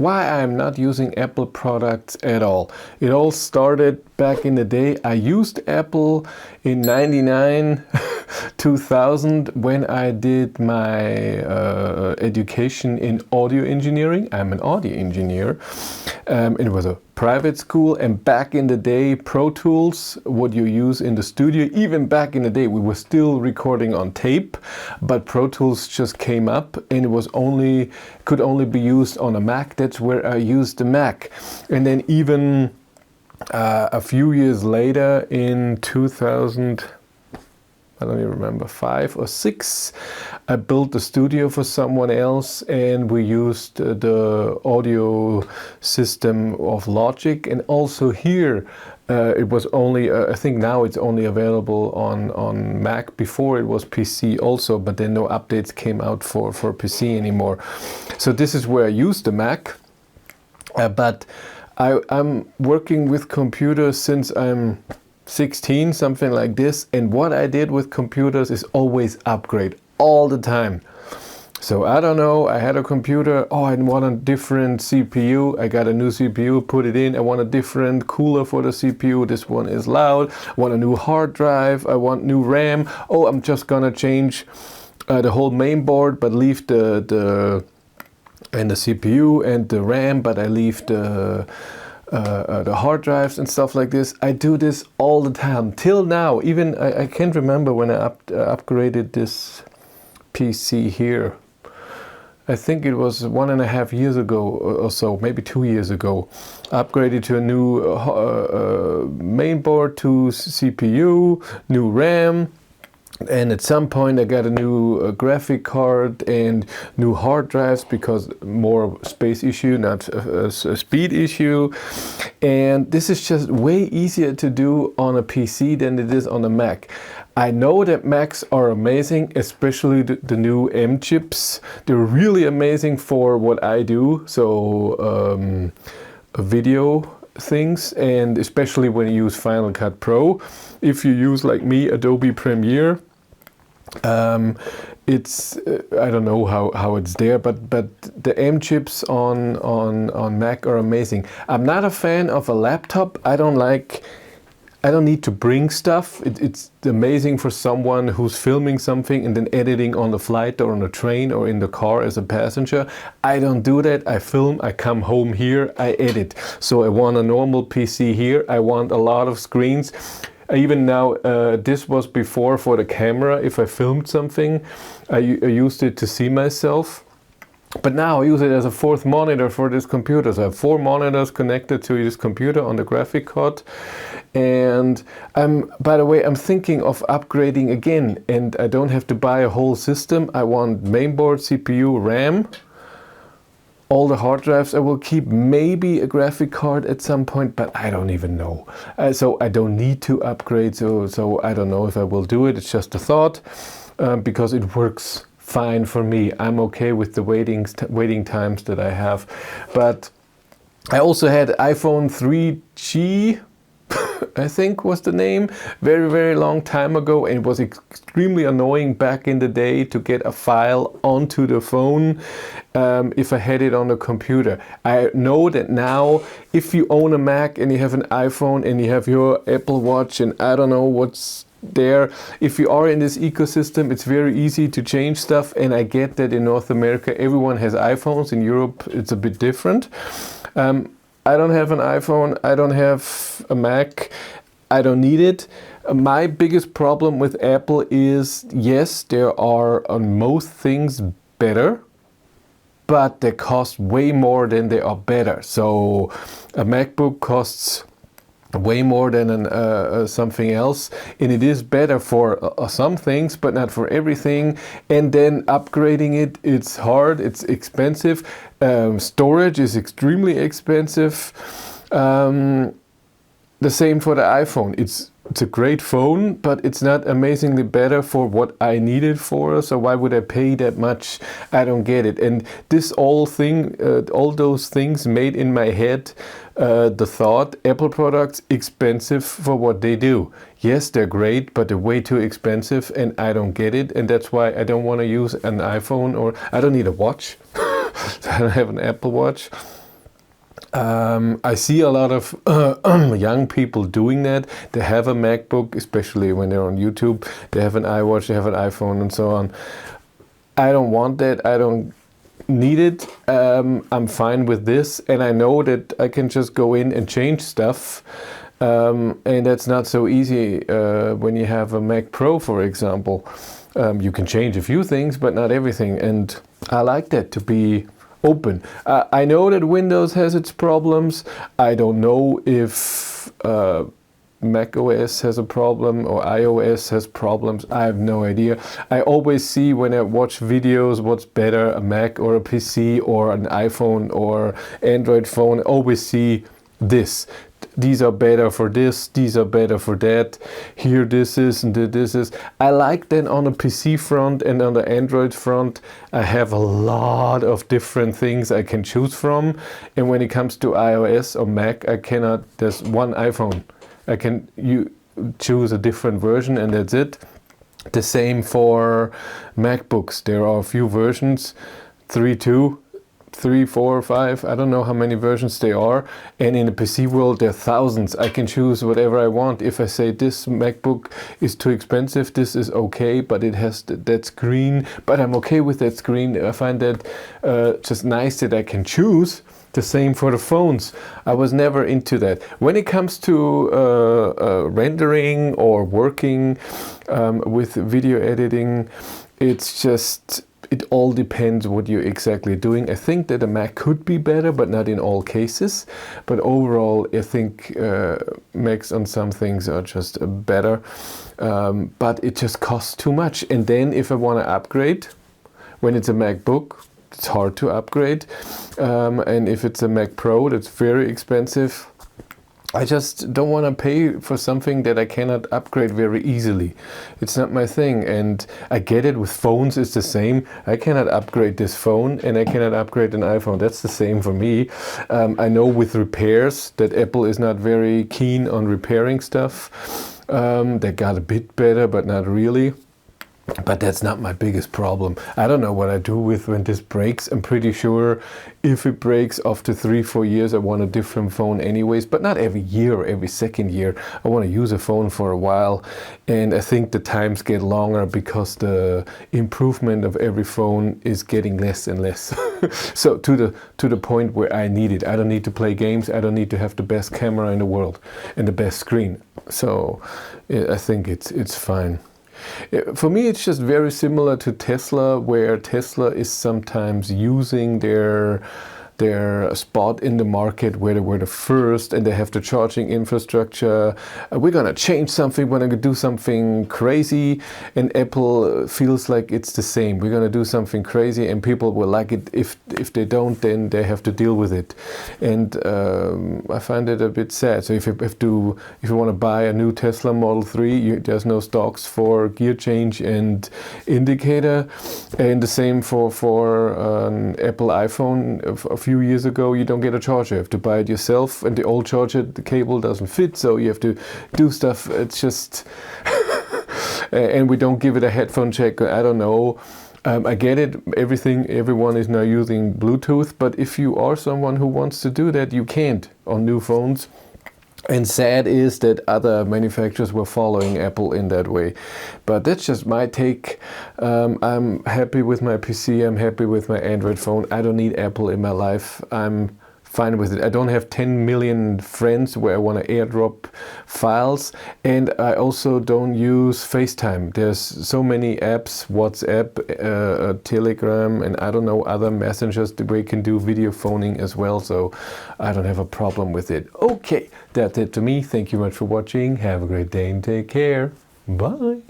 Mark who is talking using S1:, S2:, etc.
S1: why I'm not using Apple products at all. It all started back in the day. I used Apple in 99, 2000 when I did my education in audio engineering. I'm an audio engineer. It was a private school, and back in the day, Pro Tools, what you use in the studio, even back in the day, we were still recording on tape, but Pro Tools just came up and it was could only be used on a Mac. That's where I used the Mac. And then even a few years later, in 2000, I don't even remember, 5 or 6, I built the studio for someone else, and we used the audio system of Logic. And also here, it was only, I think now it's only available on Mac. Before it was PC also, but then no updates came out for PC anymore. So this is where I use the Mac. But I'm working with computers since I'm 16, something like this, and what I did with computers is always upgrade all the time. So I don't know, I had a computer, oh, I want a different CPU, I got a new CPU, put it in, I want a different cooler for the CPU, this one is loud, I want a new hard drive, I want new RAM, oh, I'm just gonna change the whole main board but leave the CPU and the RAM, but I leave the hard drives and stuff like this. I do this all the time till now. Even I can't remember when I upgraded this PC here. I think it was 1.5 years ago or so, maybe 2 years ago. Upgraded to a new mainboard, to CPU, new RAM. And at some point I got a new graphic card and new hard drives, because more space issue, not a speed issue. And this is just way easier to do on a PC than it is on a Mac. I know that Macs are amazing, especially the new M chips. They're really amazing for what I do. So video things, and especially when you use Final Cut Pro. If you use, like me, Adobe Premiere, it's I don't know how it's there, but the M chips on Mac are amazing. I'm not a fan of a laptop. I don't need to bring stuff. It's amazing for someone who's filming something and then editing on the flight or on a train or in the car as a passenger. I don't do that. I film, I come home here, I edit. So I want a normal PC here. I want a lot of screens. Even now, this was before for the camera. If I filmed something, I used it to see myself. But now I use it as a 4th monitor for this computer. So I have 4 monitors connected to this computer on the graphic card. And by the way, I'm thinking of upgrading again. And I don't have to buy a whole system. I want mainboard, CPU, RAM. All the hard drives I will keep, maybe a graphic card at some point, but I don't even know. So I don't need to upgrade, so I don't know if I will do it. It's just a thought, because it works fine for me. I'm okay with the waiting times that I have. But I also had iPhone 3G, I think was the name, very, very long time ago, and it was extremely annoying back in the day to get a file onto the phone if I had it on the computer. I know that now, if you own a Mac and you have an iPhone and you have your Apple Watch and I don't know what's there, if you are in this ecosystem, it's very easy to change stuff. And I get that in North America everyone has iPhones. In Europe it's a bit different. I don't have an iPhone, I don't have a Mac, I don't need it. My biggest problem with Apple is, yes, there are on most things better, but they cost way more than they are better. So a MacBook costs way more than something else, and it is better for some things but not for everything. And then upgrading it's hard, it's expensive. Storage is extremely expensive. The same for the iPhone. It's a great phone, but it's not amazingly better for what I need it for. So why would I pay that much? I don't get it. And this all those things made in my head the thought, Apple products expensive for what they do. Yes, they're great, but they're way too expensive, and I don't get it. And that's why I don't want to use an iPhone, or I don't need a watch. I don't have an Apple Watch. I see a lot of young people doing that. They have a MacBook, especially when they're on YouTube. They have an iWatch, they have an iPhone, and so on. I don't want that. I don't need it. I'm fine with this, and I know that I can just go in and change stuff. And that's not so easy when you have a Mac Pro, for example. You can change a few things, but not everything. And I like that, to be open. I know that Windows has its problems. I don't know if Mac OS has a problem or iOS has problems. I have no idea. I always see when I watch videos what's better, a Mac or a PC or an iPhone or Android phone. I always see this. These are better for this, these are better for that. Here this is and this is. I like that on the PC front and on the Android front, I have a lot of different things I can choose from. And when it comes to iOS or Mac, I cannot, there's one iPhone. You choose a different version and that's it. The same for MacBooks. There are a few versions, 3.2. 3, 4, 5, I don't know how many versions there are, and in the PC world there are thousands. I can choose whatever I want. If I say this MacBook is too expensive, this is okay, but it has that screen, but I'm okay with that screen. I find that just nice that I can choose. The same for the phones. I was never into that. When it comes to rendering or working with video editing, it's just, it all depends what you're exactly doing. I think that a Mac could be better, but not in all cases. But overall, I think Macs on some things are just better. But it just costs too much. And then if I want to upgrade, when it's a MacBook, it's hard to upgrade. And if it's a Mac Pro, that's very expensive. I just don't want to pay for something that I cannot upgrade very easily. It's not my thing, and I get it. With phones it's the same. I cannot upgrade this phone and I cannot upgrade an iPhone. That's the same for me. I know with repairs that Apple is not very keen on repairing stuff. They got a bit better, but not really. But that's not my biggest problem. I don't know what I do with when this breaks. I'm pretty sure if it breaks after 3-4 years, I want a different phone anyways, but not every year or every second year. I want to use a phone for a while, and I think the times get longer because the improvement of every phone is getting less and less. So to the point where I need it. I don't need to play games. I don't need to have the best camera in the world and the best screen. So I think it's fine. For me, it's just very similar to Tesla, where Tesla is sometimes using their spot in the market where they were the first and they have the charging infrastructure. We're going to change something, we're going to do something crazy, and Apple feels like it's the same. We're going to do something crazy and people will like it. If they don't, then they have to deal with it. And I find it a bit sad. So if you want to buy a new Tesla Model 3, there's no stocks for gear change and indicator. And the same for an Apple iPhone. A few years ago, you don't get a charger. You have to buy it yourself, and the old charger, the cable doesn't fit, so you have to do stuff. It's just and we don't give it a headphone jack. I don't know. I get it. Everyone is now using Bluetooth, but if you are someone who wants to do that, you can't on new phones. And sad is that other manufacturers were following Apple in that way. But that's just my take. I'm happy with my PC, I'm happy with my Android phone. I don't need Apple in my life. I'm fine with it. I don't have 10 million friends where I want to airdrop files, and I also don't use FaceTime. There's so many apps, WhatsApp, Telegram, and I don't know, other messengers where you can do video phoning as well, so I don't have a problem with it. Okay, that's it to me. Thank you much for watching. Have a great day and take care. Bye.